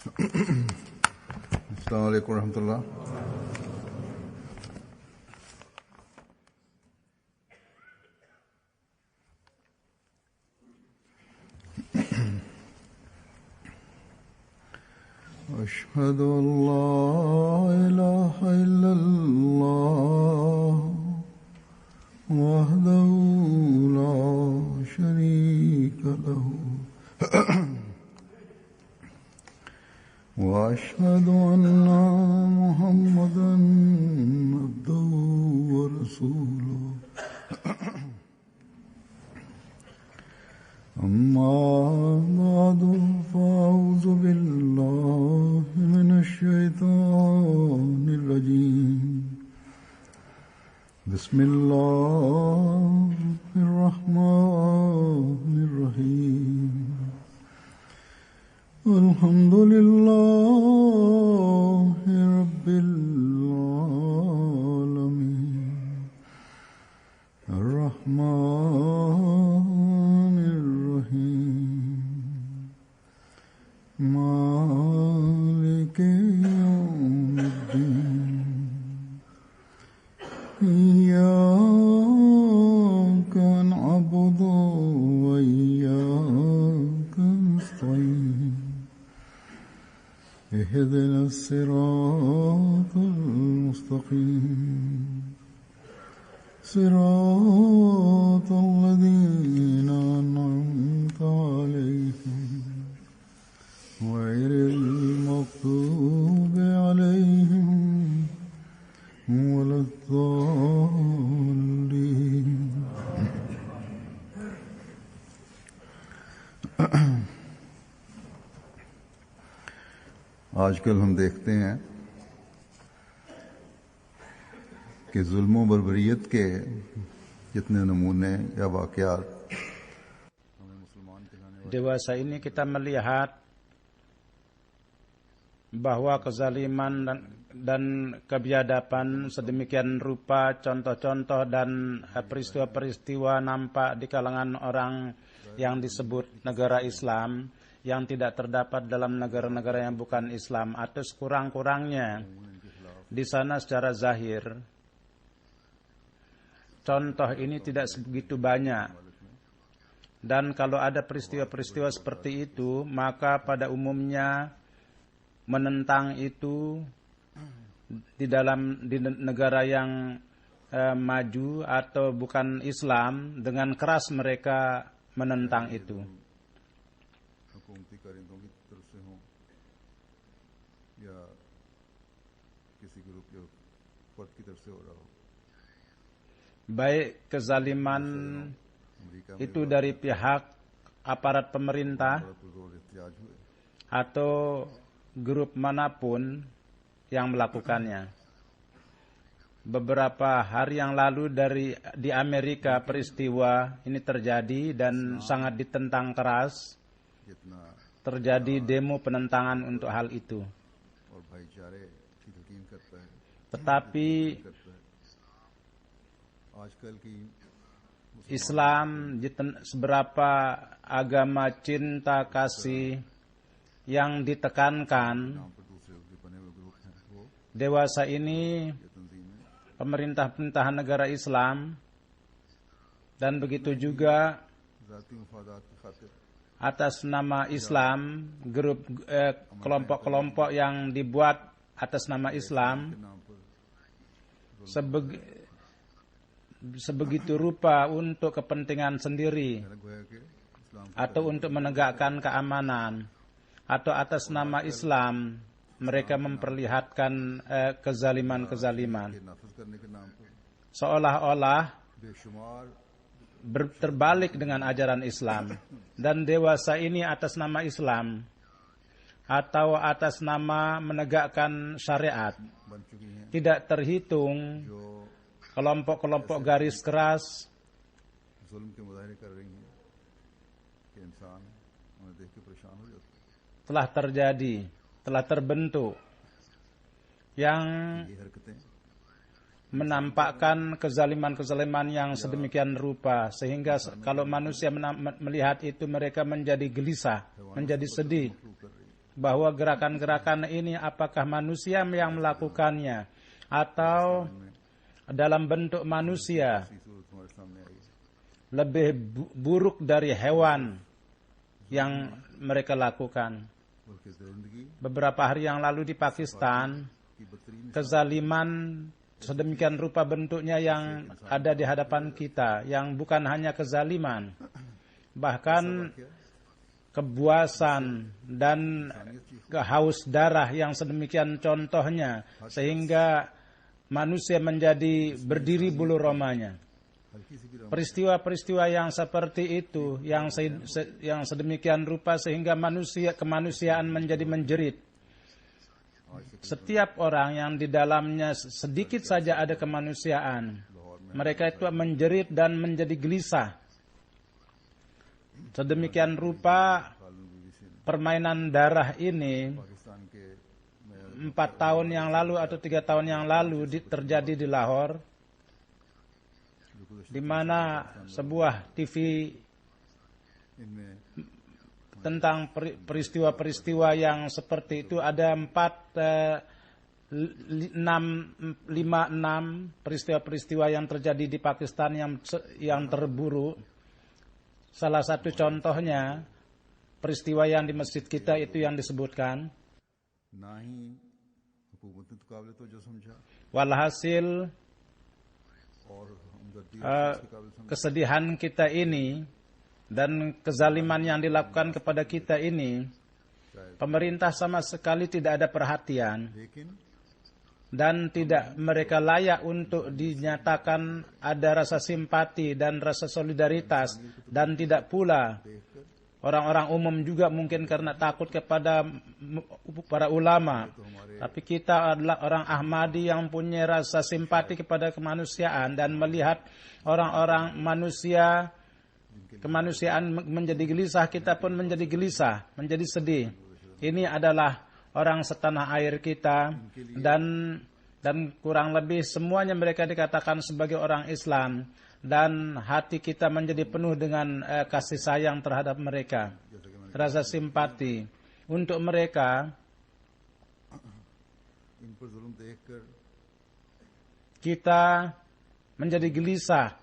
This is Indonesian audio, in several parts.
Assalamualaikum warahmatullah. أشهد أن لا إله إلا الله وحده لا شريك له وأشهد أن محمدا عبده ورسوله أما بعد فأعوذ بالله من الشيطان الرجيم بسم الله الرحمن الرحيم الحمد لله رب العالمين الرحمن الرحيم مالك يوم الدين إياك نعبد وإياك نستعين اهدنا الصراط المستقيم صراط الذين أنعمت عليهم غير المغضوب عليهم ولا الضالين. आजकल हम देखते हैं कि जुल्म और बर्बरियत के जितने नमूने या वाक़यात dewasa ini kita melihat bahwa kezaliman dan kebiadaban sedemikian rupa, contoh-contoh dan peristiwa-peristiwa nampak di kalangan orang yang disebut negara Islam yang tidak terdapat dalam negara-negara yang bukan Islam, atau sekurang-kurangnya di sana secara zahir contoh ini tidak sebegitu banyak. Dan kalau ada peristiwa-peristiwa seperti itu, maka pada umumnya menentang itu di negara yang maju atau bukan Islam, dengan keras mereka menentang itu. Baik kezaliman itu dari pihak aparat pemerintah atau grup manapun yang melakukannya. Beberapa hari yang lalu di Amerika peristiwa ini terjadi dan sangat ditentang keras. Terjadi demo penentangan untuk hal itu. Tetapi Islam seberapa agama cinta kasih yang ditekankan, dewasa ini pemerintah-pemerintahan negara Islam dan begitu juga atas nama Islam, grup kelompok-kelompok yang dibuat atas nama Islam sebegitu rupa untuk kepentingan sendiri atau untuk menegakkan keamanan, atau atas nama Islam mereka memperlihatkan kezaliman-kezaliman seolah-olah terbalik dengan ajaran Islam. Dan dewasa ini atas nama Islam atau atas nama menegakkan syariat tidak terhitung kelompok-kelompok garis keras telah terjadi, telah terbentuk, yang menampakkan kezaliman-kezaliman yang sedemikian rupa, sehingga kalau manusia melihat itu mereka menjadi gelisah, menjadi sedih, bahwa gerakan-gerakan ini apakah manusia yang melakukannya atau dalam bentuk manusia lebih buruk dari hewan yang mereka lakukan. Beberapa hari yang lalu di Pakistan, kezaliman sedemikian rupa bentuknya yang ada di hadapan kita, yang bukan hanya kezaliman, bahkan kebuasan dan haus darah yang sedemikian contohnya, sehingga manusia menjadi berdiri bulu romanya. Peristiwa-peristiwa yang seperti itu, yang sedemikian rupa sehingga kemanusiaan menjadi menjerit. Setiap orang yang di dalamnya sedikit saja ada kemanusiaan, mereka itu menjerit dan menjadi gelisah. Sedemikian rupa permainan darah ini 4 tahun yang lalu atau 3 tahun yang lalu terjadi di Lahore, di mana sebuah TV tentang peristiwa-peristiwa yang seperti itu ada 5-6 peristiwa-peristiwa yang terjadi di Pakistan yang terburuk. Salah satu contohnya peristiwa yang di masjid kita itu yang disebutkan. Walhasil kesedihan kita ini dan kezaliman yang dilakukan kepada kita ini, pemerintah sama sekali tidak ada perhatian dan tidak mereka layak untuk dinyatakan ada rasa simpati dan rasa solidaritas, dan tidak pula orang-orang umum juga mungkin karena takut kepada para ulama. Tapi kita adalah orang Ahmadi yang punya rasa simpati kepada kemanusiaan dan melihat orang-orang kemanusiaan menjadi gelisah, kita pun menjadi gelisah, menjadi sedih. Ini adalah orang setanah air kita, dan kurang lebih semuanya mereka dikatakan sebagai orang Islam, dan hati kita menjadi penuh dengan kasih sayang terhadap mereka, rasa simpati untuk mereka. Kita menjadi gelisah.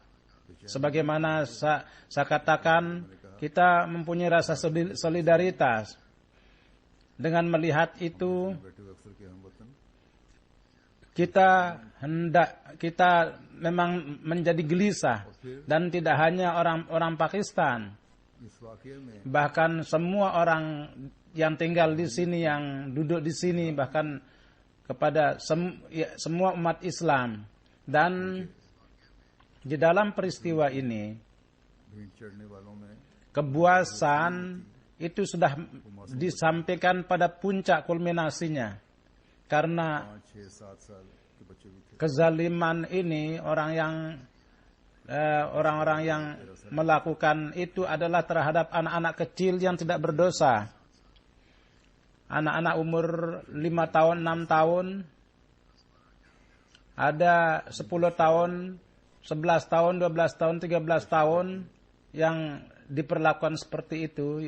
Sebagaimana saya katakan, kita mempunyai rasa solidaritas. Dengan melihat itu, kita memang menjadi gelisah, dan tidak hanya orang Pakistan, bahkan semua orang yang tinggal di sini, yang duduk di sini, bahkan kepada semua umat Islam. Dan di dalam peristiwa ini, kebuasan itu sudah disampaikan pada puncak kulminasinya. Karena kezaliman ini, orang-orang yang melakukan itu adalah terhadap anak-anak kecil yang tidak berdosa. Anak-anak umur 5 tahun, 6 tahun, ada 10 tahun, 11 tahun, 12 tahun, 13 tahun yang diperlakukan seperti itu.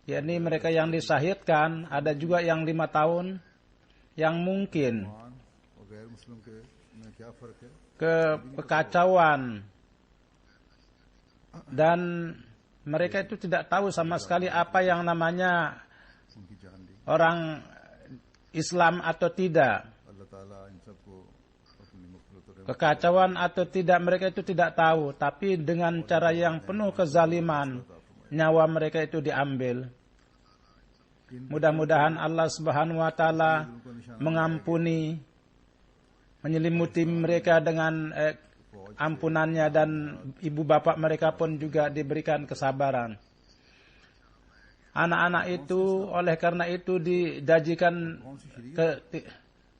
Yakni mereka yang disyahidkan, ada juga yang 5 tahun yang mungkin kekacauan, dan mereka itu tidak tahu sama sekali apa yang namanya orang Islam atau tidak, kekacauan atau tidak, mereka itu tidak tahu. Tapi dengan cara yang penuh kezaliman, nyawa mereka itu diambil. Mudah-mudahan Allah Subhanahu wa taala mengampuni, menyelimuti mereka dengan ampunannya, dan ibu bapak mereka pun juga diberikan kesabaran. Anak-anak itu oleh karena itu didajikan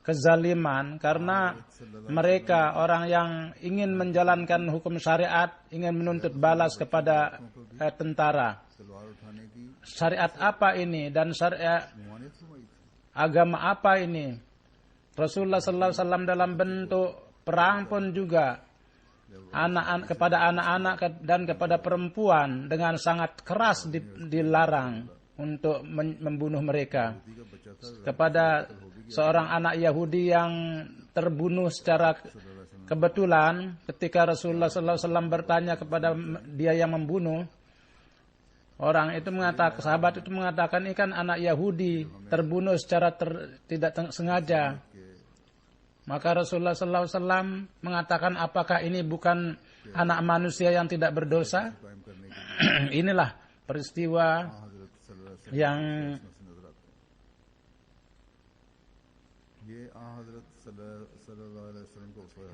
kezaliman, karena mereka orang yang ingin menjalankan hukum syariat, ingin menuntut balas kepada tentara. Syariat apa ini, dan syariat agama apa ini? Rasulullah sallallahu alaihi wasallam dalam bentuk perang pun juga kepada anak-anak dan kepada perempuan dengan sangat keras dilarang untuk membunuh mereka. Kepada seorang anak Yahudi yang terbunuh secara kebetulan, ketika Rasulullah SAW bertanya kepada dia yang membunuh, orang itu mengatakan, sahabat itu mengatakan, ini kan anak Yahudi terbunuh secara tidak sengaja. Maka Rasulullah SAW mengatakan, apakah ini bukan anak manusia yang tidak berdosa? Inilah peristiwa yang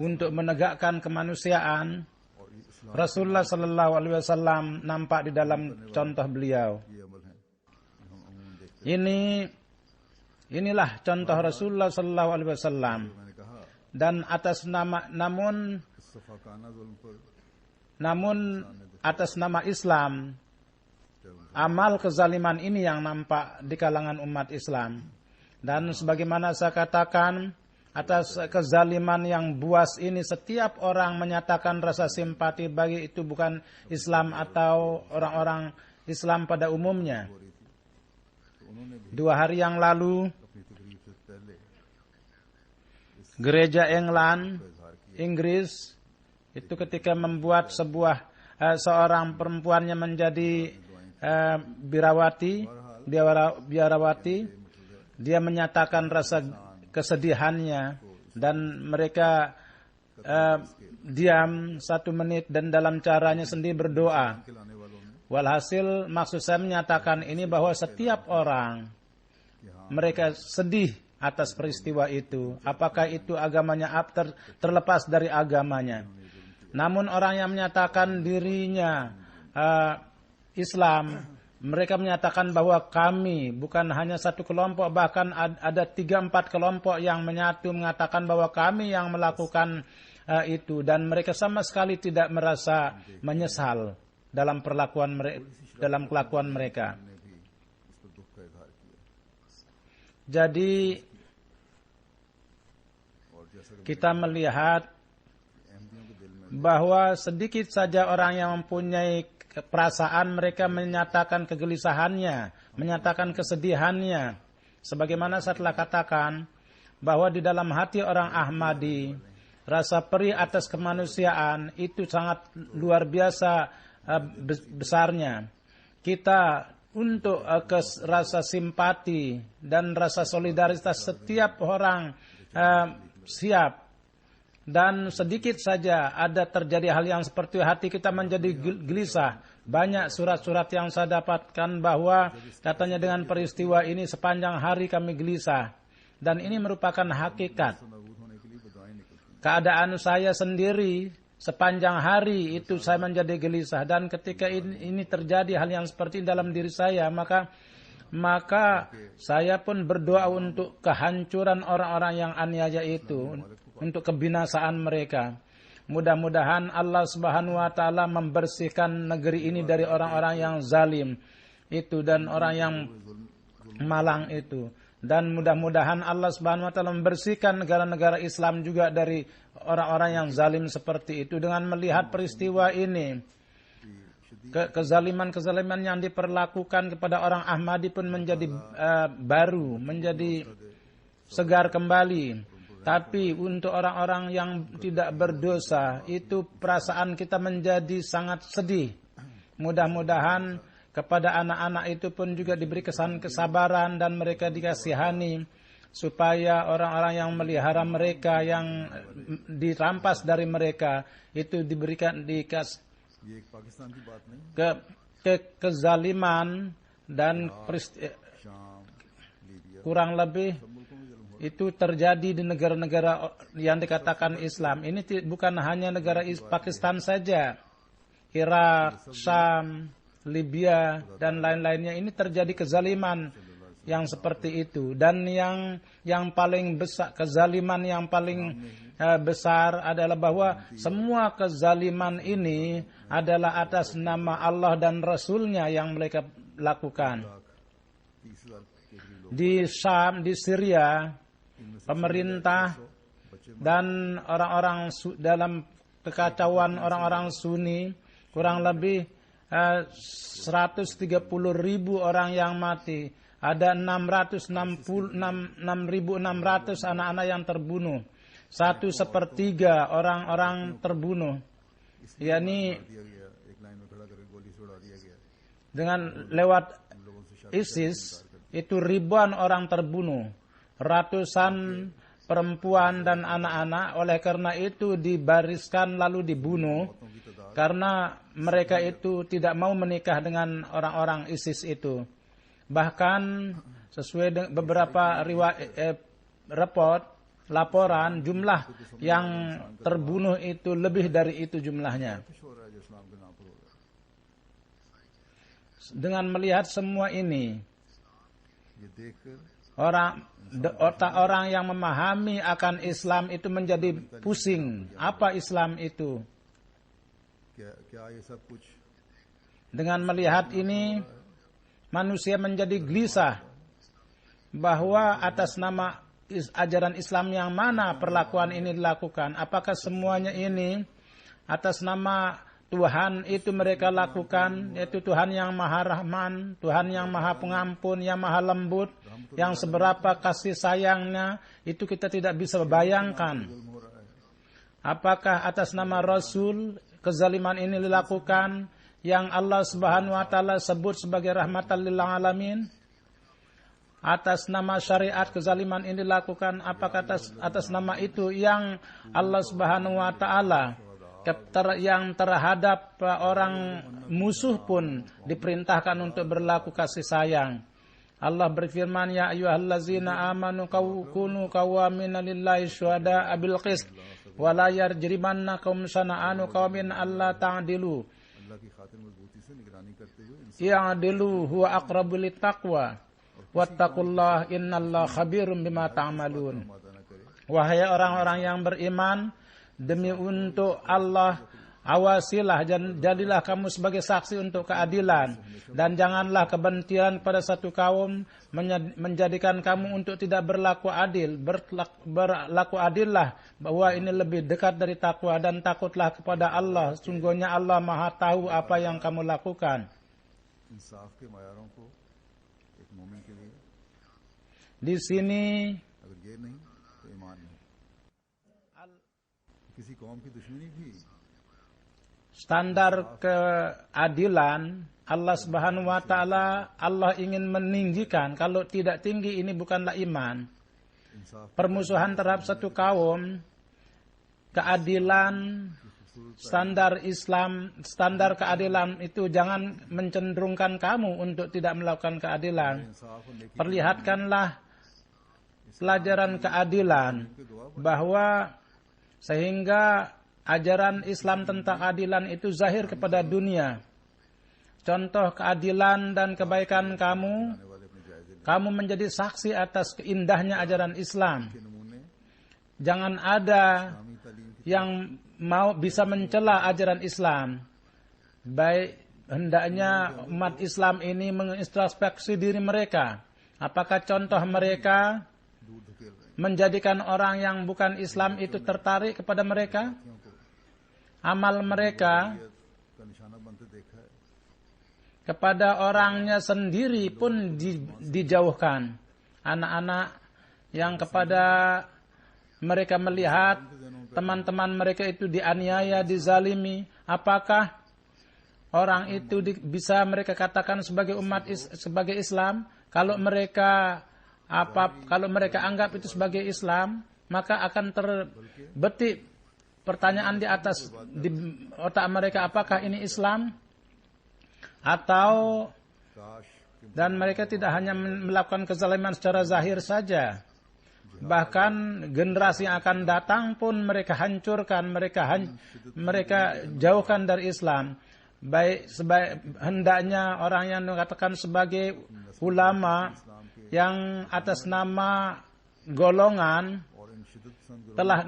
untuk menegakkan kemanusiaan. Rasulullah SAW nampak di dalam contoh beliau. Inilah contoh Rasulullah SAW. Dan atas namun atas nama Islam, amal kezaliman ini yang nampak di kalangan umat Islam. Dan sebagaimana saya katakan, atas kezaliman yang buas ini setiap orang menyatakan rasa simpati bagi itu bukan Islam atau orang-orang Islam pada umumnya. 2 hari yang lalu, gereja England, Inggris, itu ketika membuat seorang perempuannya menjadi biarawati, dia menyatakan rasa kesedihannya dan mereka diam 1 menit dan dalam caranya sendiri berdoa. Walhasil maksud saya menyatakan ini bahwa setiap orang mereka sedih atas peristiwa itu. Apakah itu agamanya terlepas dari agamanya. Namun orang yang menyatakan dirinya Islam, mereka menyatakan bahwa kami bukan hanya satu kelompok, bahkan ada 3-4 kelompok yang menyatu mengatakan bahwa kami yang melakukan itu, dan mereka sama sekali tidak merasa menyesal dalam kelakuan mereka. Jadi kita melihat bahwa sedikit saja orang yang mempunyai perasaan, mereka menyatakan kegelisahannya, menyatakan kesedihannya. Sebagaimana saya telah katakan, bahwa di dalam hati orang Ahmadi, rasa perih atas kemanusiaan itu sangat luar biasa besarnya. Kita untuk rasa simpati dan rasa solidaritas setiap orang siap. Dan sedikit saja ada terjadi hal yang seperti hati kita menjadi gelisah. Banyak surat-surat yang saya dapatkan bahwa katanya dengan peristiwa ini sepanjang hari kami gelisah. Dan ini merupakan hakikat. Keadaan saya sendiri sepanjang hari itu saya menjadi gelisah. Dan ketika ini terjadi hal yang seperti dalam diri saya, maka saya pun berdoa untuk kehancuran orang-orang yang aniaya itu, untuk kebinasaan mereka. Mudah-mudahan Allah Subhanahu wa taala membersihkan negeri ini dari orang-orang yang zalim itu dan orang yang malang itu. Dan mudah-mudahan Allah Subhanahu wa taala membersihkan negara-negara Islam juga dari orang-orang yang zalim seperti itu. Dengan melihat peristiwa ini, kezaliman-kezaliman yang diperlakukan kepada orang Ahmadi pun menjadi baru, menjadi segar kembali. Tapi untuk orang-orang yang tidak berdosa, itu perasaan kita menjadi sangat sedih. Mudah-mudahan kepada anak-anak itu pun juga diberi kesabaran dan mereka dikasihani, supaya orang-orang yang melihara mereka, yang dirampas dari mereka, itu diberikan kezaliman dan kurang lebih itu terjadi di negara-negara yang dikatakan Islam. Ini bukan hanya negara Pakistan saja, Irak, Syam, Libya dan lain-lainnya. Ini terjadi kezaliman yang seperti itu. Dan yang paling besar, kezaliman yang paling besar adalah bahwa semua kezaliman ini adalah atas nama Allah dan Rasulnya yang mereka lakukan. Di Syam, di Syria, pemerintah dan orang-orang dalam kekacauan orang-orang Sunni kurang lebih 130.000 orang yang mati. Ada 600 anak-anak yang terbunuh. 1/3 orang-orang terbunuh. yakni dengan lewat ISIS itu ribuan orang terbunuh, ratusan perempuan dan anak-anak. Oleh karena itu dibariskan lalu dibunuh karena mereka itu tidak mau menikah dengan orang-orang ISIS itu. Bahkan sesuai dengan beberapa laporan jumlah yang terbunuh itu lebih dari itu jumlahnya. Dengan melihat semua ini, otak orang yang memahami akan Islam itu menjadi pusing. Apa Islam itu? Dengan melihat ini, manusia menjadi gelisah bahwa atas nama ajaran Islam yang mana perlakuan ini dilakukan. Apakah semuanya ini atas nama Tuhan itu mereka lakukan, yaitu Tuhan yang Maha Rahman, Tuhan yang Maha Pengampun, yang Maha Lembut, yang seberapa kasih sayangnya, itu kita tidak bisa bayangkan. Apakah atas nama Rasul kezaliman ini dilakukan yang Allah Subhanahu wa taala sebut sebagai rahmatan lil alamin? Atas nama syariat kezaliman ini dilakukan, apakah atas nama itu yang Allah Subhanahu wa taala yang terhadap orang musuh pun diperintahkan untuk berlaku kasih sayang. Allah berfirman, ya ayyuhallazina amanu kunu qawwamina lillahi syuhada'a bil qist wa la yarjrimannakum shana'anu qaumin alla ta'dilu i'dilu huwa aqrabu littaqwa wattaqullaha innallaha khabirum bima ta'malun. Wahai orang-orang yang beriman, demi untuk Allah, awasilah dan jadilah kamu sebagai saksi untuk keadilan, dan janganlah kebencian pada satu kaum menjadikan kamu untuk tidak berlaku adil. Berlaku adillah, bahwa ini lebih dekat dari takwa, dan takutlah kepada Allah, sungguhnya Allah Maha tahu apa yang kamu lakukan. Di sini standar keadilan Allah Subhanahu wa taala, Allah ingin meninggikan. Kalau tidak tinggi, ini bukanlah iman. Permusuhan terhadap satu kaum, keadilan, standar Islam, standar keadilan itu jangan mencenderungkan kamu untuk tidak melakukan keadilan. Perlihatkanlah pelajaran keadilan, bahwa sehingga ajaran Islam tentang keadilan itu zahir kepada dunia. Contoh keadilan dan kebaikan kamu menjadi saksi atas keindahnya ajaran Islam. Jangan ada yang mau bisa mencela ajaran Islam. Baik, hendaknya umat Islam ini mengintrospeksi diri mereka. Apakah contoh mereka menjadikan orang yang bukan Islam itu tertarik kepada mereka? Amal mereka kepada orangnya sendiri pun dijauhkan. Anak-anak yang kepada mereka melihat teman-teman mereka itu dianiaya, dizalimi, apakah orang itu bisa mereka katakan sebagai umat sebagai Islam? Kalau mereka anggap itu sebagai Islam, maka akan terbetik pertanyaan di otak mereka, apakah ini Islam? Dan mereka tidak hanya melakukan kezaliman secara zahir saja, bahkan generasi yang akan datang pun mereka hancurkan, mereka jauhkan dari Islam. Baik hendaknya orang yang dikatakan sebagai ulama yang atas nama golongan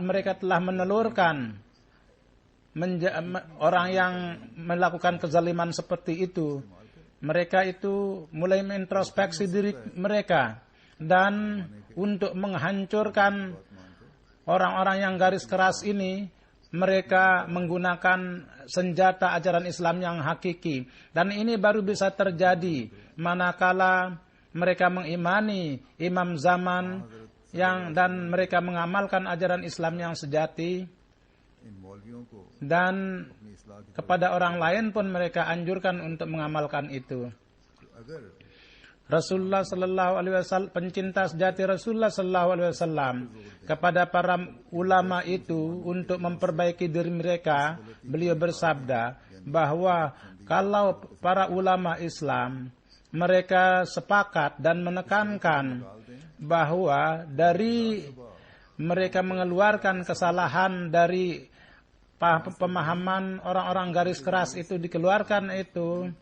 mereka telah menelurkan orang yang melakukan kezaliman seperti itu. Mereka itu mulai mengintrospeksi diri mereka, dan untuk menghancurkan orang-orang yang garis keras ini, mereka menggunakan senjata ajaran Islam yang hakiki. Dan ini baru bisa terjadi manakala mereka mengimani imam zaman dan mereka mengamalkan ajaran Islam yang sejati, dan kepada orang lain pun mereka anjurkan untuk mengamalkan itu. Rasulullah sallallahu alaihi wasallam, pencinta sejati Rasulullah sallallahu alaihi wasallam kepada para ulama itu untuk memperbaiki diri mereka, beliau bersabda bahwa kalau para ulama Islam mereka sepakat dan menekankan bahwa dari mereka mengeluarkan kesalahan dari pemahaman orang-orang garis keras itu dikeluarkan, itu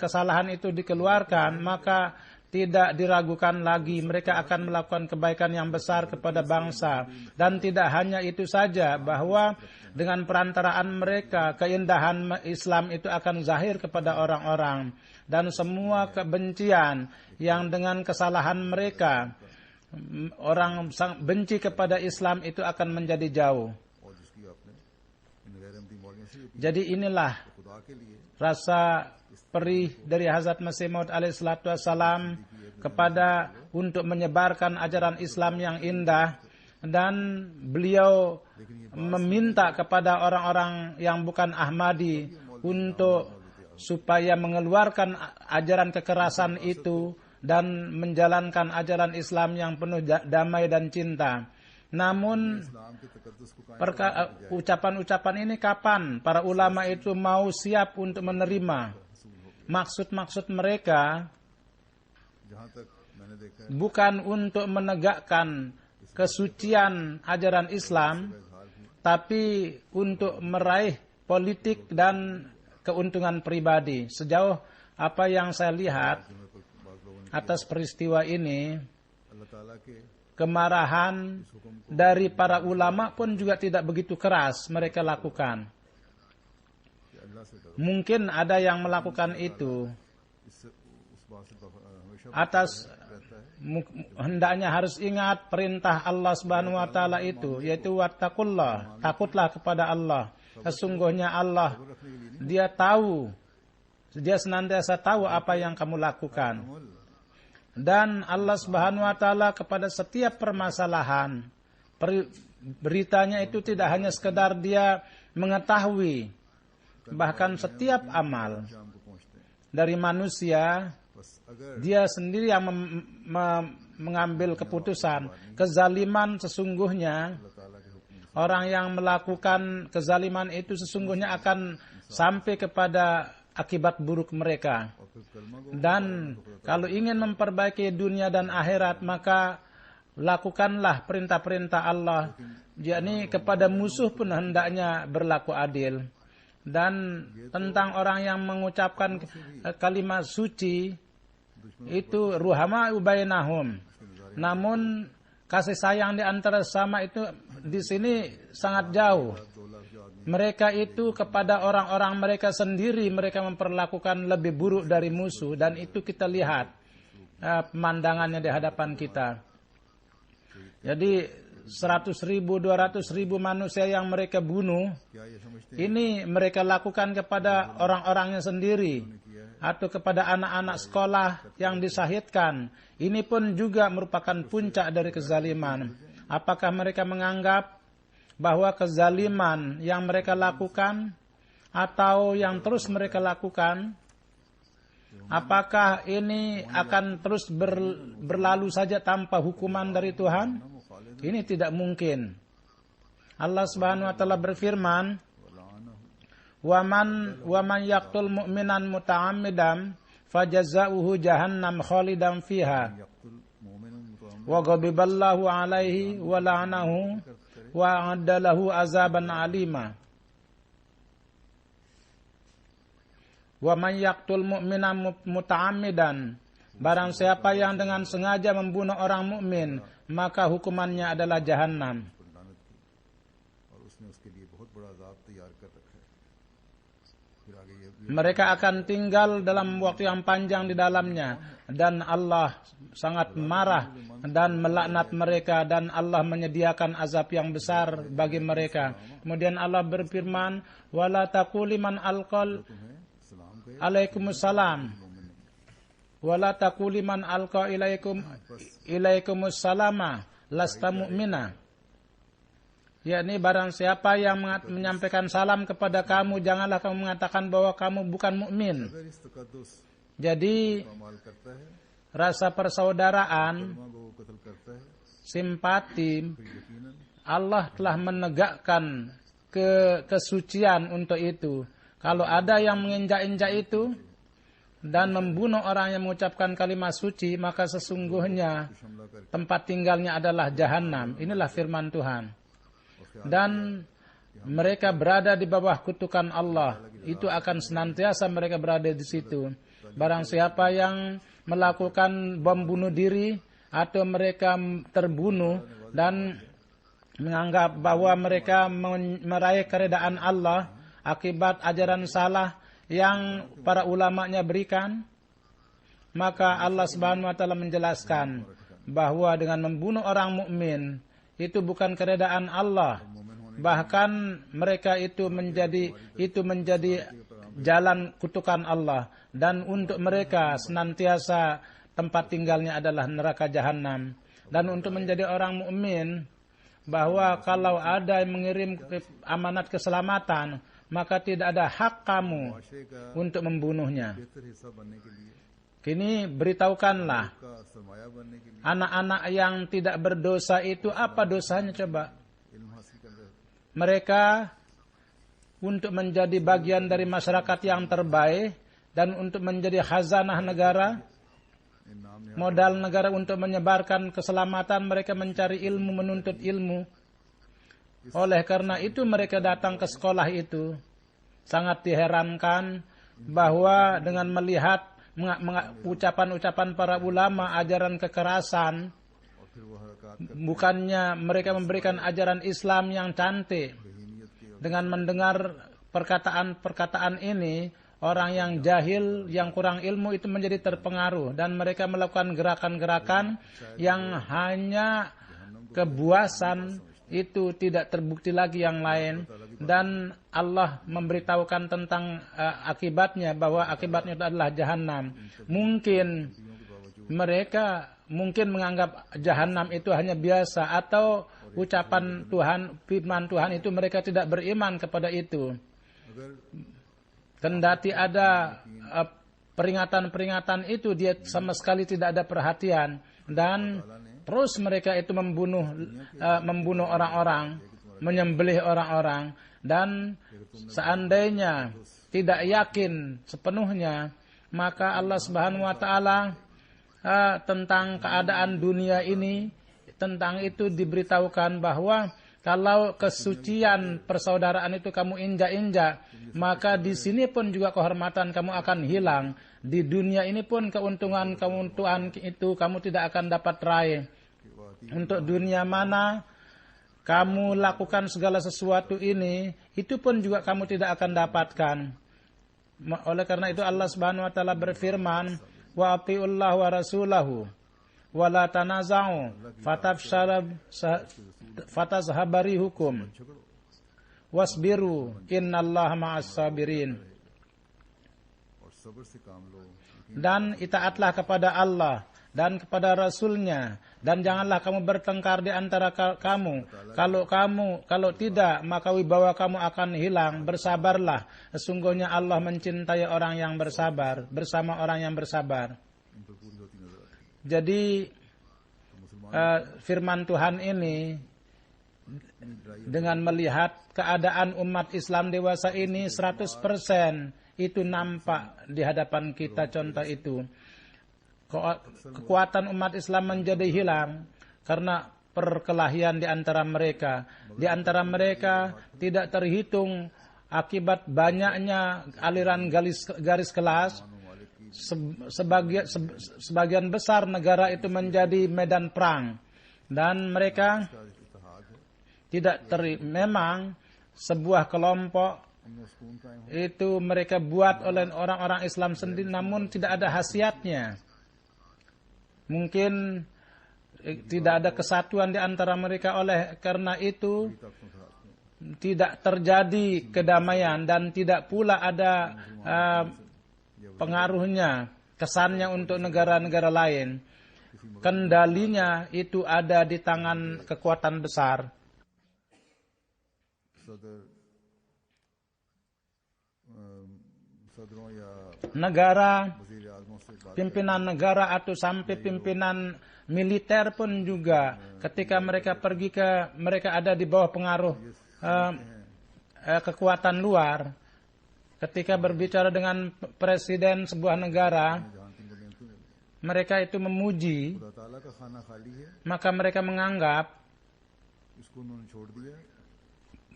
kesalahan itu dikeluarkan, maka tidak diragukan lagi mereka akan melakukan kebaikan yang besar kepada bangsa. Dan tidak hanya itu saja, bahwa dengan perantaraan mereka keindahan Islam itu akan zahir kepada orang-orang, dan semua kebencian yang dengan kesalahan mereka orang benci kepada Islam itu akan menjadi jauh. Jadi inilah rasa perih dari Hazrat Masih Maud alaihissalatu wassalam kepada untuk menyebarkan ajaran Islam yang indah, dan beliau meminta kepada orang-orang yang bukan Ahmadi untuk supaya mengeluarkan ajaran kekerasan itu dan menjalankan ajaran Islam yang penuh damai dan cinta. Namun ucapan-ucapan ini kapan para ulama itu mau siap untuk menerima? Maksud-maksud mereka bukan untuk menegakkan kesucian ajaran Islam, tapi untuk meraih politik dan keuntungan pribadi. Sejauh apa yang saya lihat atas peristiwa ini, kemarahan dari para ulama pun juga tidak begitu keras mereka lakukan. Mungkin ada yang melakukan itu atas hendaknya harus ingat perintah Allah Subhanahu wa taala itu, yaitu wattaqullah, takutlah kepada Allah. Sesungguhnya Allah, Dia tahu, Dia senantiasa tahu apa yang kamu lakukan. Dan Allah Subhanahu wa taala kepada setiap permasalahan, beritanya itu tidak hanya sekedar Dia mengetahui, bahkan setiap amal dari manusia, Dia sendiri yang mengambil keputusan. Kezaliman sesungguhnya, orang yang melakukan kezaliman itu sesungguhnya akan sampai kepada akibat buruk mereka. Dan kalau ingin memperbaiki dunia dan akhirat, maka lakukanlah perintah-perintah Allah. Yakni kepada musuh pun hendaknya berlaku adil. Dan tentang orang yang mengucapkan kalimat suci itu ruhama bainahum. Namun kasih sayang di antara sesama itu di sini sangat jauh. Mereka itu kepada orang-orang mereka sendiri mereka memperlakukan lebih buruk dari musuh, dan itu kita lihat pemandangannya di hadapan kita. Jadi 100.000, 200.000 manusia yang mereka bunuh, ini mereka lakukan kepada orang-orangnya sendiri atau kepada anak-anak sekolah yang disahidkan. Ini pun juga merupakan puncak dari kezaliman. Apakah mereka menganggap bahwa kezaliman yang mereka lakukan atau yang terus mereka lakukan, apakah ini akan terus berlalu saja tanpa hukuman dari Tuhan? Ini tidak mungkin. Allah Subhanahu wa taala berfirman, "Waman yaqtul mu'minan muta'ammidan fajazauhu jahannam khalidan fiha wa ghadiballahu alaihi wa la'anahu wa a'adda lahu azaban alima." Waman yaqtul mu'minan muta'ammidan, barang siapa yang dengan sengaja membunuh orang mukmin, maka hukumannya adalah jahannam. Mereka akan tinggal dalam waktu yang panjang di dalamnya, dan Allah sangat marah dan melaknat mereka, dan Allah menyediakan azab yang besar bagi mereka. Kemudian Allah berfirman, wala taqul liman alqal alaikumussalam wala taqul liman alqa ilaikumussalama lasta mu'mina. Yakni barang siapa yang menyampaikan salam kepada kamu, janganlah kamu mengatakan bahwa kamu bukan mukmin. Jadi rasa persaudaraan, simpati, Allah telah menegakkan kesucian untuk itu. Kalau ada yang menginjak-injak itu dan membunuh orang yang mengucapkan kalimat suci, maka sesungguhnya tempat tinggalnya adalah jahanam. Inilah firman Tuhan. Dan mereka berada di bawah kutukan Allah. Itu akan senantiasa mereka berada di situ. Barang siapa yang melakukan bom bunuh diri atau mereka terbunuh dan menganggap bahwa mereka meraih keredaan Allah akibat ajaran salah yang para ulamanya berikan, maka Allah Subhanahu wa taala menjelaskan bahwa dengan membunuh orang mukmin itu bukan keredaan Allah, bahkan mereka itu menjadi jalan kutukan Allah, dan untuk mereka senantiasa tempat tinggalnya adalah neraka jahanam. Dan untuk menjadi orang mukmin, bahwa kalau ada yang mengirim amanat keselamatan, maka tidak ada hak kamu untuk membunuhnya. Kini beritahukanlah anak-anak yang tidak berdosa itu apa dosanya coba. Mereka untuk menjadi bagian dari masyarakat yang terbaik dan untuk menjadi khazanah negara, modal negara untuk menyebarkan keselamatan, mereka mencari ilmu, menuntut ilmu. Oleh karena itu mereka datang ke sekolah itu. Sangat diherankan bahwa dengan melihat ucapan-ucapan para ulama, ajaran kekerasan, bukannya mereka memberikan ajaran Islam yang cantik. Dengan mendengar perkataan-perkataan ini, orang yang jahil, yang kurang ilmu itu menjadi terpengaruh, dan mereka melakukan gerakan-gerakan yang hanya kebuasan, itu tidak terbukti lagi yang lain. Dan Allah memberitahukan tentang akibatnya, bahwa akibatnya itu adalah jahanam. Mungkin mereka menganggap jahanam itu hanya biasa, atau ucapan Tuhan, firman Tuhan itu mereka tidak beriman kepada itu. Kendati ada peringatan-peringatan itu, dia sama sekali tidak ada perhatian, dan terus mereka itu membunuh orang-orang, menyembelih orang-orang. Dan seandainya tidak yakin sepenuhnya, maka Allah Subhanahu wa taala tentang keadaan dunia ini, tentang itu diberitahukan bahwa kalau kesucian persaudaraan itu kamu injak-injak, maka di sini pun juga kehormatan kamu akan hilang. Di dunia ini pun keuntungan itu kamu tidak akan dapat raih. Untuk dunia mana kamu lakukan segala sesuatu ini, itu pun juga kamu tidak akan dapatkan. Oleh karena itu Allah Subhanahu wa taala berfirman, wa atiullah wa rasulahu wa la tanaza'u fatazhabari hukum wasbiru innallaha ma'as sabirin. Dan itaatlah kepada Allah dan kepada Rasulnya, dan janganlah kamu bertengkar di antara kamu. Kalau tidak, maka wibawa kamu akan hilang. Bersabarlah, sesungguhnya Allah mencintai orang yang bersabar, bersama orang yang bersabar. Jadi firman Tuhan ini, dengan melihat keadaan umat Islam dewasa ini 100% itu nampak di hadapan kita contoh itu. Kekuatan umat Islam menjadi hilang karena perkelahian di antara mereka. Di antara mereka tidak terhitung akibat banyaknya aliran garis kelas. Sebagian besar negara itu menjadi medan perang, dan mereka memang sebuah kelompok itu mereka buat oleh orang-orang Islam sendiri, namun tidak ada khasiatnya. Mungkin tidak ada kesatuan di antara mereka, oleh karena itu tidak terjadi kedamaian dan tidak pula ada pengaruhnya, kesannya untuk negara-negara lain. Kendalinya itu ada di tangan kekuatan besar. Negara, pimpinan negara atau sampai pimpinan militer pun juga ketika mereka pergi mereka ada di bawah pengaruh kekuatan luar. Ketika berbicara dengan presiden sebuah negara, mereka itu memuji, maka mereka menganggap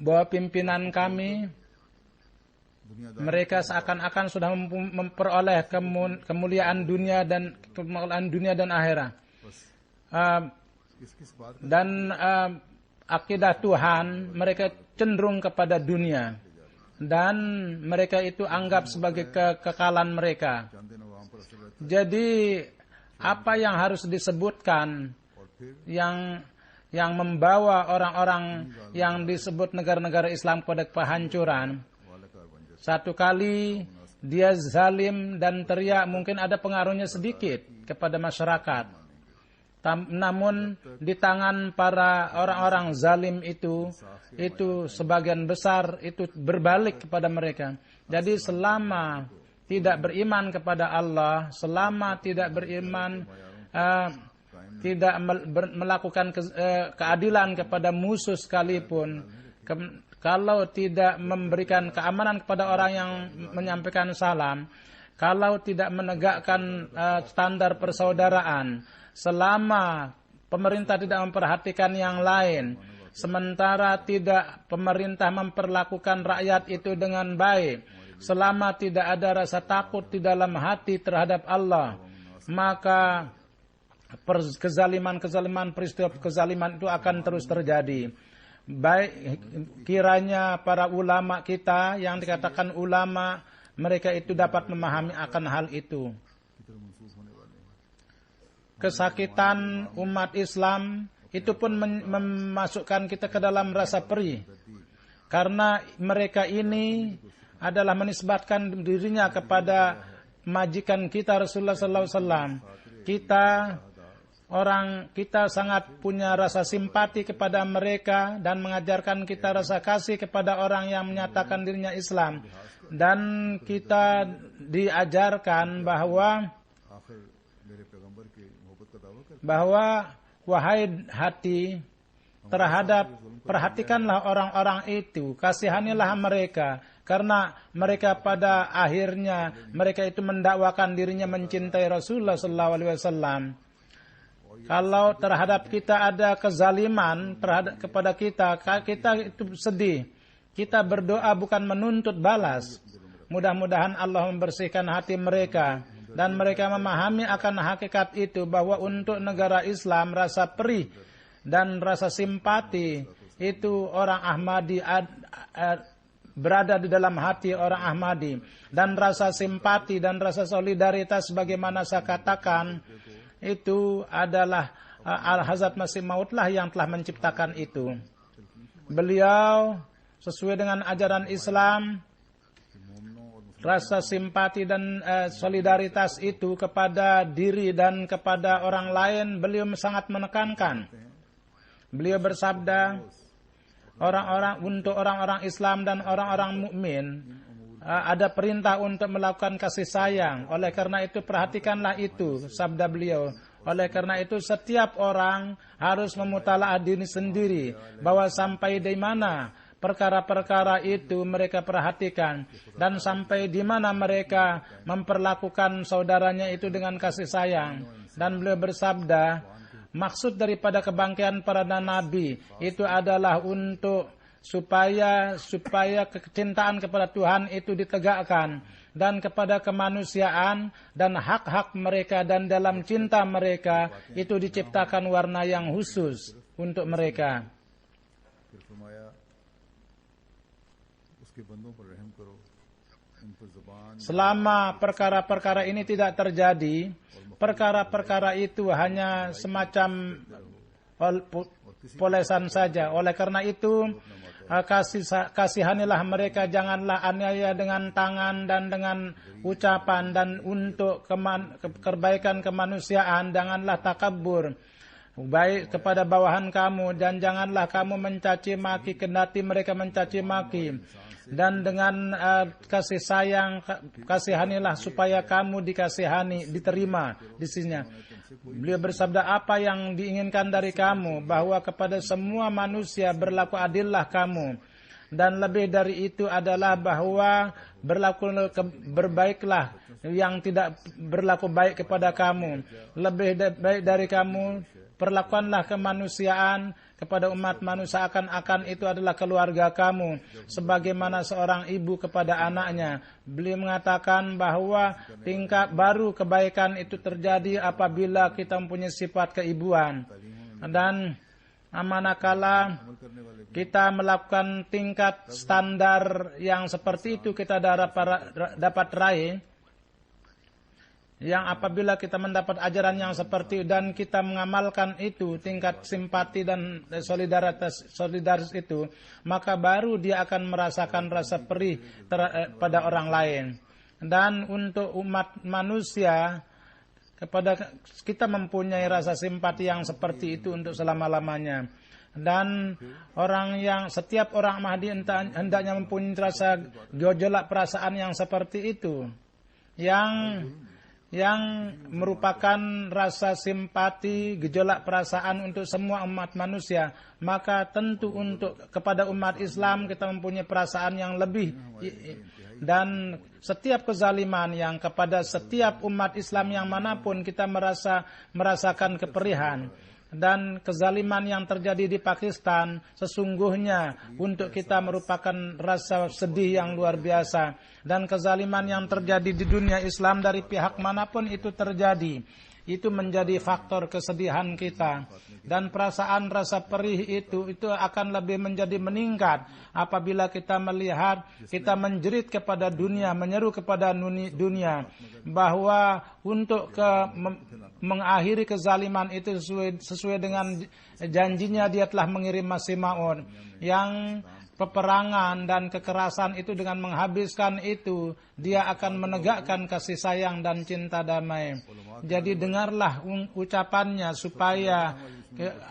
bahwa pimpinan kami, mereka seakan-akan sudah memperoleh kemuliaan dunia dan akhirat. Dan akidah Tuhan mereka cenderung kepada dunia, dan mereka itu anggap sebagai kekekalan mereka. Jadi apa yang harus disebutkan yang membawa orang-orang yang disebut negara-negara Islam kepada kehancuran? Satu kali dia zalim dan teriak, mungkin ada pengaruhnya sedikit kepada masyarakat. Namun di tangan para orang-orang zalim itu sebagian besar itu berbalik kepada mereka. Jadi selama tidak beriman kepada Allah, selama tidak beriman, tidak melakukan keadilan kepada musuh sekalipun, kalau tidak memberikan keamanan kepada orang yang menyampaikan salam, kalau tidak menegakkan standar persaudaraan, selama pemerintah tidak memperhatikan yang lain, sementara tidak pemerintah memperlakukan rakyat itu dengan baik, selama tidak ada rasa takut di dalam hati terhadap Allah, maka kezaliman, peristiwa kezaliman itu akan terus terjadi. Baik kiranya para ulama kita yang dikatakan ulama, mereka itu dapat memahami akan hal itu. Kesakitan umat Islam itu pun memasukkan kita ke dalam rasa perih, karena mereka ini adalah menisbatkan dirinya kepada majikan kita Rasulullah SAW. Kita sangat punya rasa simpati kepada mereka dan mengajarkan kita rasa kasih kepada orang yang menyatakan dirinya Islam. Dan kita diajarkan bahwa wahai hati, perhatikanlah orang-orang itu, kasihanilah mereka, karena mereka pada akhirnya mereka itu mendakwakan dirinya mencintai Rasulullah SAW. Kalau terhadap kita ada kezaliman kepada kita itu sedih. Kita berdoa bukan menuntut balas. Mudah-mudahan Allah membersihkan hati mereka dan mereka memahami akan hakikat itu, bahwa untuk negara Islam rasa perih dan rasa simpati itu orang Ahmadi berada di dalam hati orang Ahmadi, dan rasa simpati dan rasa solidaritas sebagaimana saya katakan itu adalah Al-Hazrat Masih Maud lah yang telah menciptakan itu. Beliau sesuai dengan ajaran Islam, rasa simpati dan solidaritas itu kepada diri dan kepada orang lain beliau sangat menekankan. Beliau bersabda, untuk orang-orang Islam dan orang-orang mukmin ada perintah untuk melakukan kasih sayang. Oleh karena itu perhatikanlah itu, sabda beliau. Oleh karena itu setiap orang harus memutalaah diri sendiri, bahwa sampai di mana perkara-perkara itu mereka perhatikan, dan sampai di mana mereka memperlakukan saudaranya itu dengan kasih sayang. Dan beliau bersabda, maksud daripada kebangkitan para nabi itu adalah untuk supaya kecintaan kepada Tuhan itu ditegakkan, dan kepada kemanusiaan dan hak-hak mereka, dan dalam cinta mereka itu diciptakan warna yang khusus untuk mereka. Selama perkara-perkara ini tidak terjadi, perkara-perkara itu hanya semacam polesan saja. Oleh karena itu, kasihanilah mereka, janganlah aniaya dengan tangan dan dengan ucapan, dan untuk kebaikan kemanusiaan janganlah takabur baik kepada bawahan kamu, dan janganlah kamu mencaci maki kendati mereka mencaci maki, dan dengan kasih sayang kasihanilah supaya kamu dikasihani, diterima di sini. Beliau bersabda, apa yang diinginkan dari kamu, bahwa kepada semua manusia berlaku adillah kamu, dan lebih dari itu adalah bahwa berlaku berbaiklah yang tidak berlaku baik kepada kamu. Lebih baik dari kamu, perlakuanlah kemanusiaan kepada umat manusia akan itu adalah keluarga kamu, sebagaimana seorang ibu kepada anaknya. Beliau mengatakan bahwa tingkat baru kebaikan itu terjadi apabila kita mempunyai sifat keibuan, dan manakala kita melakukan tingkat standar yang seperti itu kita dapat raih. Yang apabila kita mendapat ajaran yang seperti dan kita mengamalkan itu, tingkat simpati dan solidaritas itu, maka baru dia akan merasakan rasa perih pada orang lain. Dan untuk umat manusia, kepada kita mempunyai rasa simpati yang seperti itu untuk selama-lamanya. Dan setiap orang Mahdi hendaknya mempunyai rasa gejolak perasaan yang seperti itu, yang merupakan rasa simpati, gejolak perasaan untuk semua umat manusia. Maka tentu kepada umat Islam kita mempunyai perasaan yang lebih, dan setiap kezaliman yang kepada setiap umat Islam yang manapun kita merasakan keperihan. Dan kezaliman yang terjadi di Pakistan sesungguhnya untuk kita merupakan rasa sedih yang luar biasa. Dan kezaliman yang terjadi di dunia Islam dari pihak manapun itu terjadi, itu menjadi faktor kesedihan kita. Dan perasaan rasa perih itu akan lebih menjadi meningkat apabila kita melihat, kita menjerit kepada dunia, menyeru kepada dunia bahwa untuk mengakhiri kezaliman itu sesuai dengan janjinya, dia telah mengirim Masih Maud yang peperangan dan kekerasan itu dengan menghabiskan itu, dia akan menegakkan kasih sayang dan cinta damai. Jadi dengarlah ucapannya supaya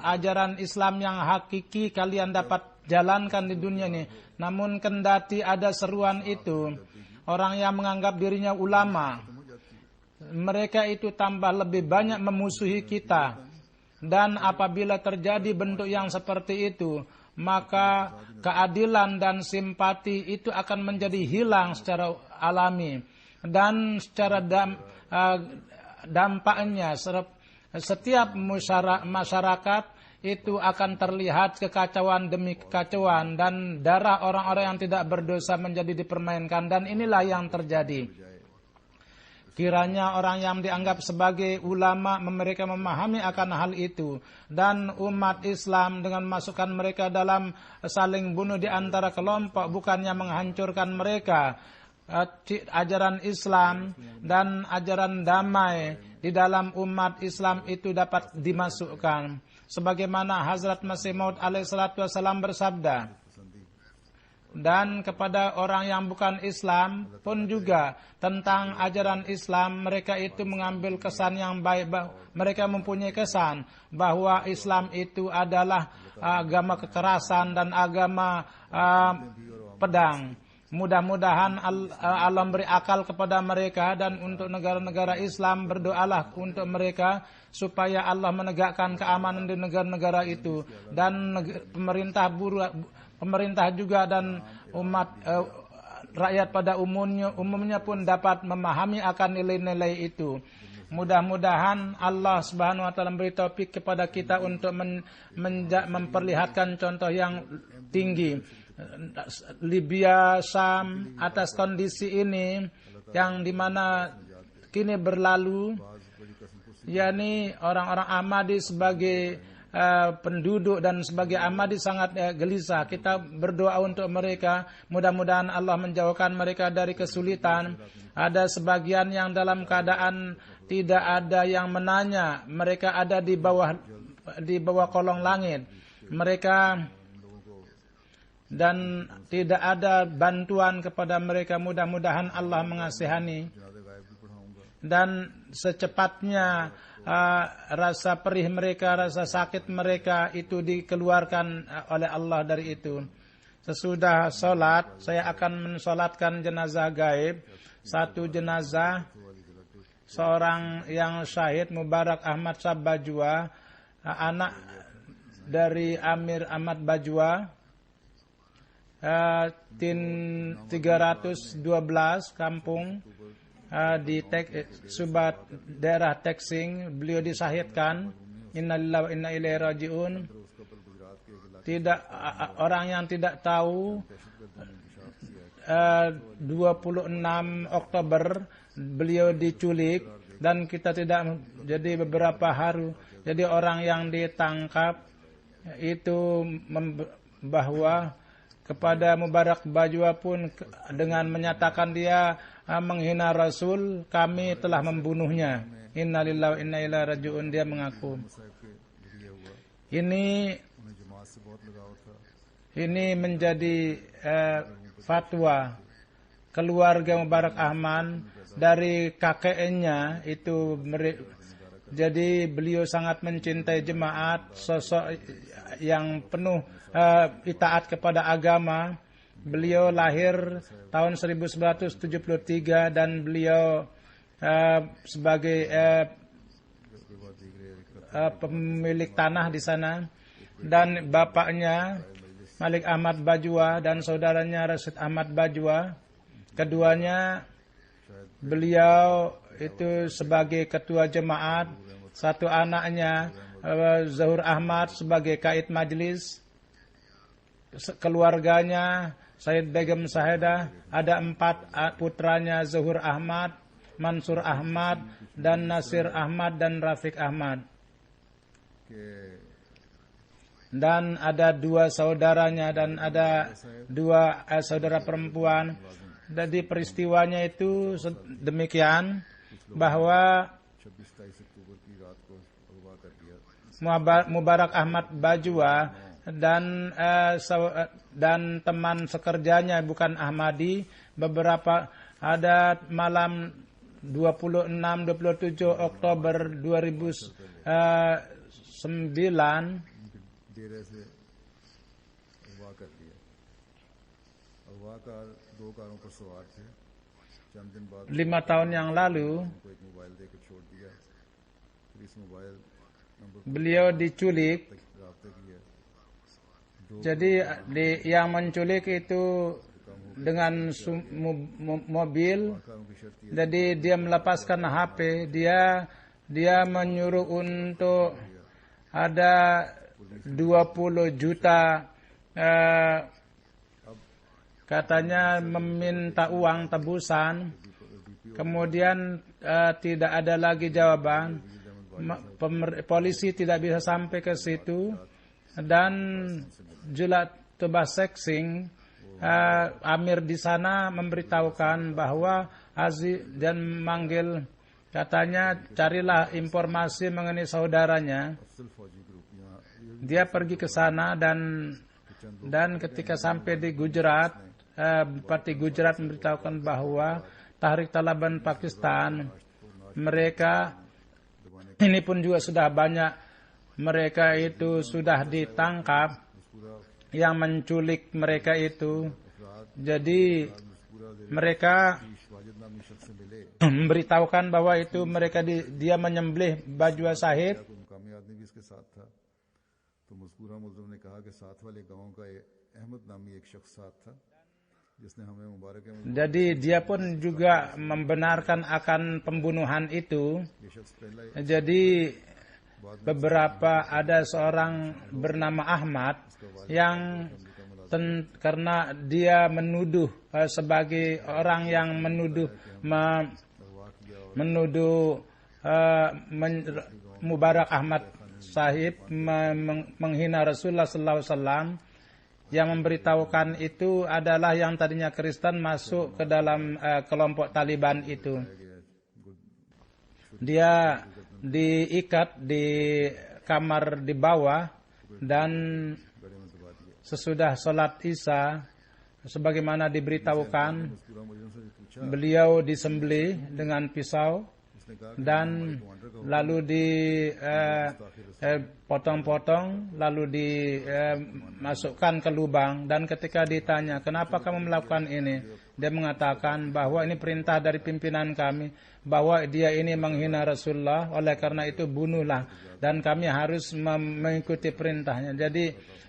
ajaran Islam yang hakiki kalian dapat jalankan di dunia ini. Namun kendati ada seruan itu, orang yang menganggap dirinya ulama, mereka itu tambah lebih banyak memusuhi kita. Dan apabila terjadi bentuk yang seperti itu, maka keadilan dan simpati itu akan menjadi hilang secara alami. Dan secara dampaknya setiap masyarakat itu akan terlihat kekacauan demi kekacauan, dan darah orang-orang yang tidak berdosa menjadi dipermainkan. Dan inilah yang terjadi. Kiranya orang yang dianggap sebagai ulama mereka memahami akan hal itu, dan umat Islam dengan masukkan mereka dalam saling bunuh di antara kelompok bukannya menghancurkan mereka. Ajaran Islam dan ajaran damai di dalam umat Islam itu dapat dimasukkan. Sebagaimana Hazrat Masih Maud alaihissalatu wassalam bersabda, dan kepada orang yang bukan Islam pun juga tentang ajaran Islam, mereka itu mengambil kesan yang baik. Mereka mempunyai kesan bahwa Islam itu adalah agama kekerasan dan agama pedang. Mudah-mudahan Allah beri akal kepada mereka, dan untuk negara-negara Islam berdoalah untuk mereka supaya Allah menegakkan keamanan di negara-negara itu, dan pemerintah juga dan umat rakyat pada umumnya pun dapat memahami akan nilai-nilai itu. Mudah-mudahan Allah Subhanahu wa taala memberi taufik kepada kita untuk memperlihatkan contoh yang tinggi. Libya, Syam, atas kondisi ini yang dimana kini berlalu, yakni orang-orang Ahmadi sebagai penduduk dan sebagai Ahmadi sangat gelisah. Kita berdoa untuk mereka, mudah-mudahan Allah menjauhkan mereka dari kesulitan. Ada sebagian yang dalam keadaan tidak ada yang menanya. Mereka ada di bawah kolong langit. Mereka dan tidak ada bantuan kepada mereka. Mudah-mudahan Allah mengasihani. Dan secepatnya rasa perih mereka, rasa sakit mereka itu dikeluarkan oleh Allah dari itu. Sesudah sholat, saya akan mensolatkan jenazah gaib. Satu jenazah, seorang yang syahid, Mubarak Ahmad Shah Bajwa, anak dari Amir Ahmad Bajwa, tin 312 kampung di Subat daerah Teksing. Beliau disahidkan. Innalillahi wa inna ilaihi rajiun. Tidak orang yang tidak tahu 26 Oktober beliau diculik dan kita tidak jadi beberapa hari. Jadi orang yang ditangkap itu bahwa kepada Mubarak Bajwa pun dengan menyatakan dia menghina Rasul, kami telah membunuhnya. Innalillahi wa inna ilaihi rajiun, dia mengaku. Ini menjadi fatwa keluarga Mubarak Ahmad dari kakeknya itu. Jadi beliau sangat mencintai jemaat, sosok yang penuh itaat kepada agama. Beliau lahir tahun 1973 dan beliau sebagai pemilik tanah di sana, dan bapaknya Malik Ahmad Bajwa dan saudaranya Rasid Ahmad Bajwa. Keduanya beliau itu sebagai ketua jemaat, satu anaknya Zahur Ahmad sebagai kaid majlis. Keluarganya Said Begum Sahedah, ada 4 putranya, Zuhur Ahmad, Mansur Ahmad, dan Nasir Ahmad dan Rafiq Ahmad. Dan ada 2 saudaranya dan ada 2 saudara perempuan. Jadi peristiwanya itu demikian bahwa Mubarak Ahmad Bajwa dan teman sekerjanya bukan Ahmadi, beberapa ada malam 26-27 Oktober 2009 5 tahun yang lalu beliau diculik. Jadi yang menculik itu dengan mobil. Jadi dia melepaskan HP. Dia menyuruh untuk ada 20 juta, katanya meminta uang tebusan. Kemudian tidak ada lagi jawaban. Polisi tidak bisa sampai ke situ. Dan Julat Tubas Seksing, Amir di sana memberitahukan bahwa Aziz dan manggil, katanya carilah informasi mengenai saudaranya. Dia pergi ke sana dan ketika sampai di Gujarat, Bupati Gujarat memberitahukan bahwa Tahrik Taliban Pakistan, mereka ini pun juga sudah banyak, mereka itu sudah ditangkap yang menculik mereka itu. Jadi mereka memberitahukan bahwa itu mereka dia menyembelih Bajwa Sahid. Jadi dia pun juga membenarkan akan pembunuhan itu. Jadi beberapa ada seorang bernama Ahmad yang karena dia menuduh sebagai orang yang menuduh Mubarak Ahmad Sahib menghina Rasulullah SAW. Yang memberitahukan itu adalah yang tadinya Kristen masuk ke dalam kelompok Taliban itu. dia diikat di kamar di bawah, dan sesudah sholat Isya sebagaimana diberitahukan, beliau disembelih dengan pisau dan lalu dipotong-potong, lalu dimasukkan ke lubang. Dan ketika ditanya, kenapa kamu melakukan ini, dia mengatakan bahwa ini perintah dari pimpinan kami, bahwa dia ini menghina Rasulullah, oleh karena itu bunuhlah, dan kami harus mengikuti perintahnya.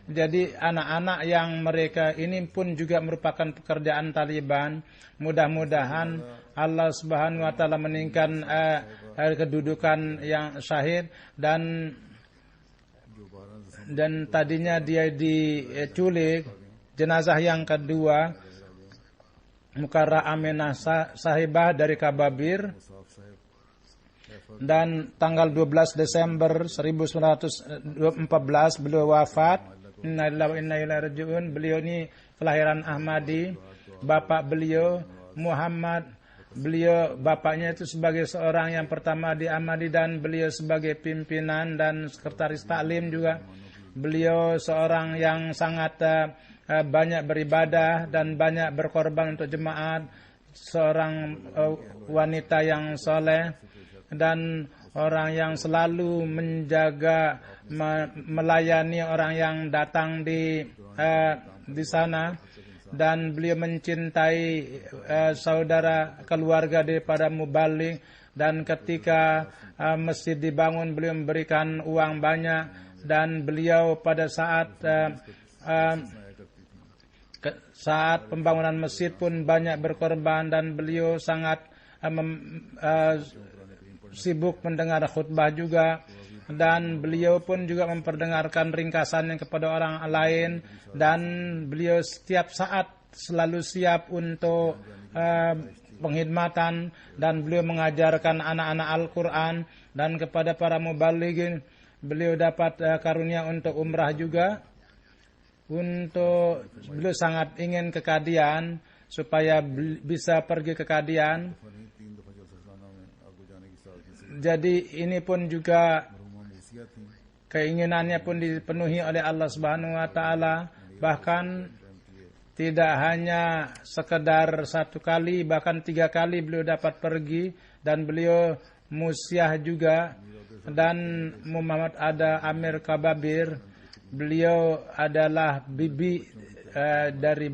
Jadi anak-anak yang mereka ini pun juga merupakan pekerjaan Taliban. Mudah-mudahan Allah Subhanahu wa taala meningkatkan kedudukan yang syahid, dan tadinya dia diculik. Jenazah yang kedua Mukarrah Aminah Sahibah dari Kababir, dan tanggal 12 Desember 1914 beliau wafat. Innalillahi wa inna ilaihi raji'un. Beliau ini kelahiran Ahmadi. Bapak beliau Muhammad, beliau bapaknya itu sebagai seorang yang pertama di Ahmadi, dan beliau sebagai pimpinan dan sekretaris taklim juga. Beliau seorang yang sangat banyak beribadah dan banyak berkorban untuk jemaat, seorang wanita yang soleh dan orang yang selalu menjaga, melayani orang yang datang di sana, dan beliau mencintai saudara keluarga daripada mubaligh. Dan ketika masjid dibangun, beliau memberikan uang banyak, dan beliau pada saat pembangunan masjid pun banyak berkorban, dan beliau sangat sibuk mendengar khutbah juga, dan beliau pun juga memperdengarkan ringkasannya kepada orang lain, dan beliau setiap saat selalu siap untuk pengkhidmatan, dan beliau mengajarkan anak-anak Al-Quran. Dan kepada para mubalighin, beliau dapat karunia untuk umrah juga. Beliau sangat ingin ke Qadian, supaya bisa pergi ke Qadian. Jadi ini pun juga keinginannya pun dipenuhi oleh Allah Subhanahu wa taala. Bahkan tidak hanya sekedar satu kali, bahkan 3 kali beliau dapat pergi, dan beliau musyah juga. Dan Muhammad Ada Amir Kababir, beliau adalah bibi dari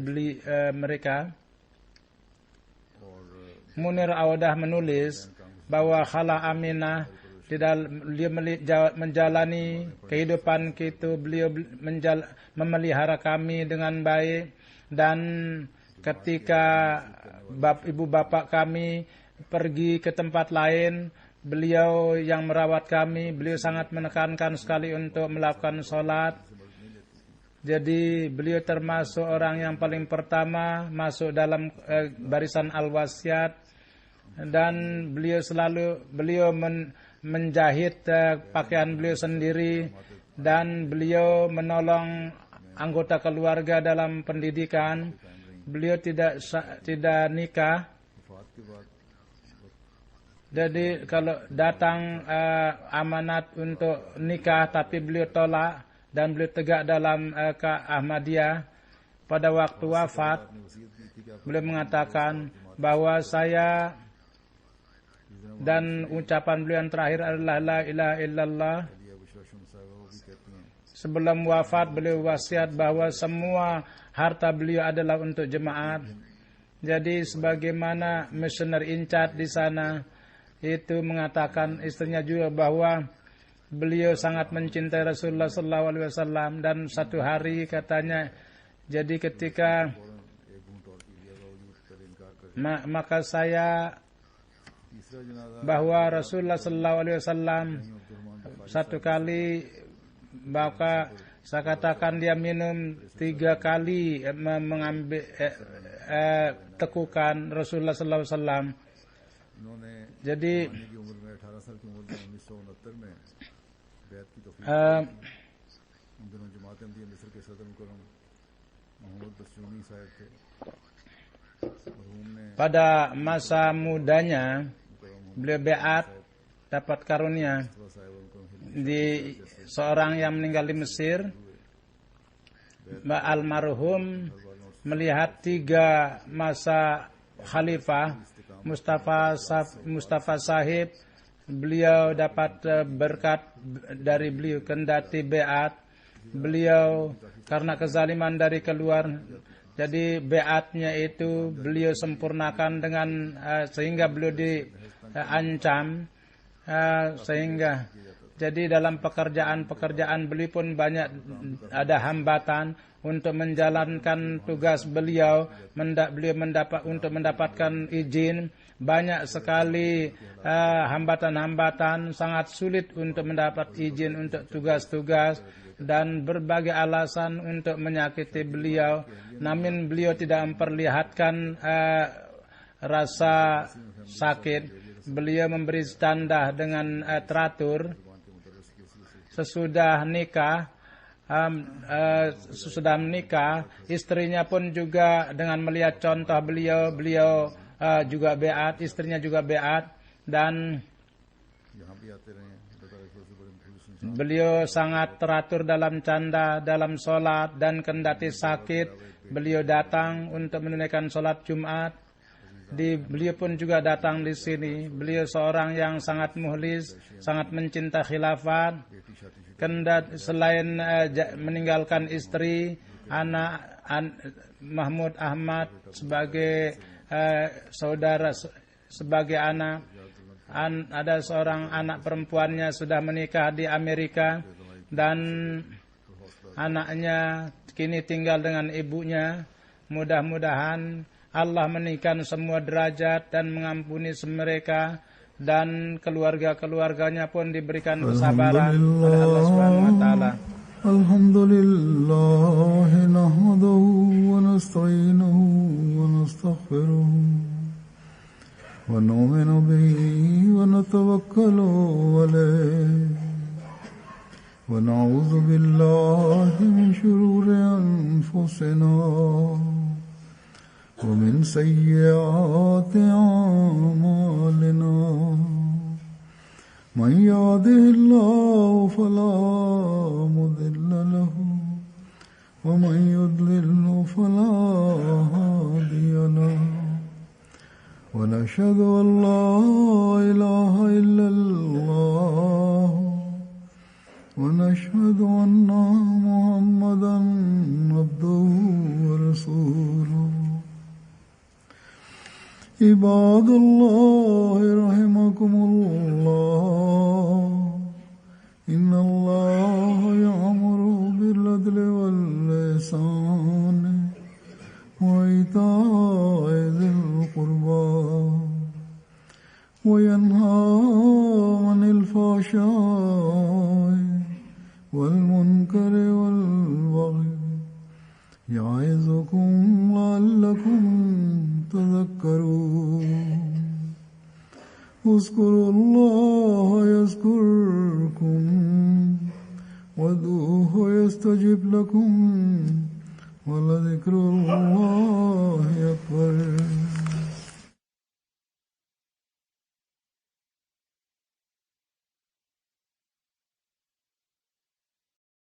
mereka. Munir Audah menulis bahwa Khala Aminah dia menjalani kehidupan kita, beliau memelihara kami dengan baik, dan ketika ibu bapak kami pergi ke tempat lain, beliau yang merawat kami. Beliau sangat menekankan sekali untuk melakukan sholat. Jadi beliau termasuk orang yang paling pertama masuk dalam barisan al-wasiat, dan beliau menjahit pakaian beliau sendiri, dan beliau menolong anggota keluarga dalam pendidikan. Beliau tidak nikah. Jadi kalau datang amanat untuk nikah, tapi beliau tolak, dan beliau tegak dalam Ahmadiyah. Pada waktu wafat, beliau mengatakan bahwa saya, dan ucapan beliau yang terakhir adalah la ilaha illallah. Sebelum wafat, beliau wasiat bahwa semua harta beliau adalah untuk jemaat. Jadi sebagaimana missioner Incat di sana itu mengatakan istrinya juga bahwa beliau sangat mencintai Rasulullah SAW, dan satu hari katanya, jadi ketika maka saya bahwa Rasulullah SAW satu kali, maka saya katakan dia minum 3 kali mengambil tekukan Rasulullah SAW. Jadi pada masa mudanya beliau beat dapat karunia di seorang yang meninggal di Mesir. Almarhum melihat 3 masa khalifah Mustafa Sahib. Beliau dapat berkat dari beliau, kendati beat beliau karena kezaliman dari keluar. Jadi beatnya itu beliau sempurnakan dengan sehingga beliau diancam sehingga jadi dalam pekerjaan beliau pun banyak ada hambatan untuk menjalankan tugas beliau. Untuk mendapatkan izin banyak sekali hambatan-hambatan, sangat sulit untuk mendapat izin untuk tugas-tugas dan berbagai alasan untuk menyakiti beliau. Namun beliau tidak memperlihatkan rasa sakit. Beliau memberi tanda dengan teratur. Sesudah menikah, istrinya pun juga dengan melihat contoh beliau juga beat, istrinya juga beat, dan beliau sangat teratur dalam canda, dalam sholat, dan kendati sakit, beliau datang untuk menunaikan sholat Jumat. Beliau pun juga datang di sini. Beliau seorang yang sangat muhlis, sangat mencinta khilafat. Selain meninggalkan istri, anak Mahmud Ahmad sebagai saudara, sebagai anak, ada seorang anak perempuannya sudah menikah di Amerika dan anaknya kini tinggal dengan ibunya. Mudah-mudahan Allah meninggikan semua derajat dan mengampuni mereka, dan keluarga-keluarganya pun diberikan kesabaran oleh Allah Subhanahu wa taala. Alhamdulillah nahmaduhu wa nasta'inuhu wa nastaghfiruh wa nu'minu bihi wa natawakkalu alayhi wa na'udzu billahi min shururi anfusina ومن سيئات أعمالنا من يهده الله فلا مضل له ومن يضلل فلا هادي له ونشهد أن لا إله إلا الله ونشهد أن محمدا عبده ورسوله عباد الله رحمكم الله إن الله يأمر بالعدل والإحسان وإيتاء ذي القربى وينهى عن الفحشاء والمنكر والبغي يعظكم لعلكم تذكرون اذكروا الله يذكركم وادعوه يستجب لكم ولذكر الله أكبر.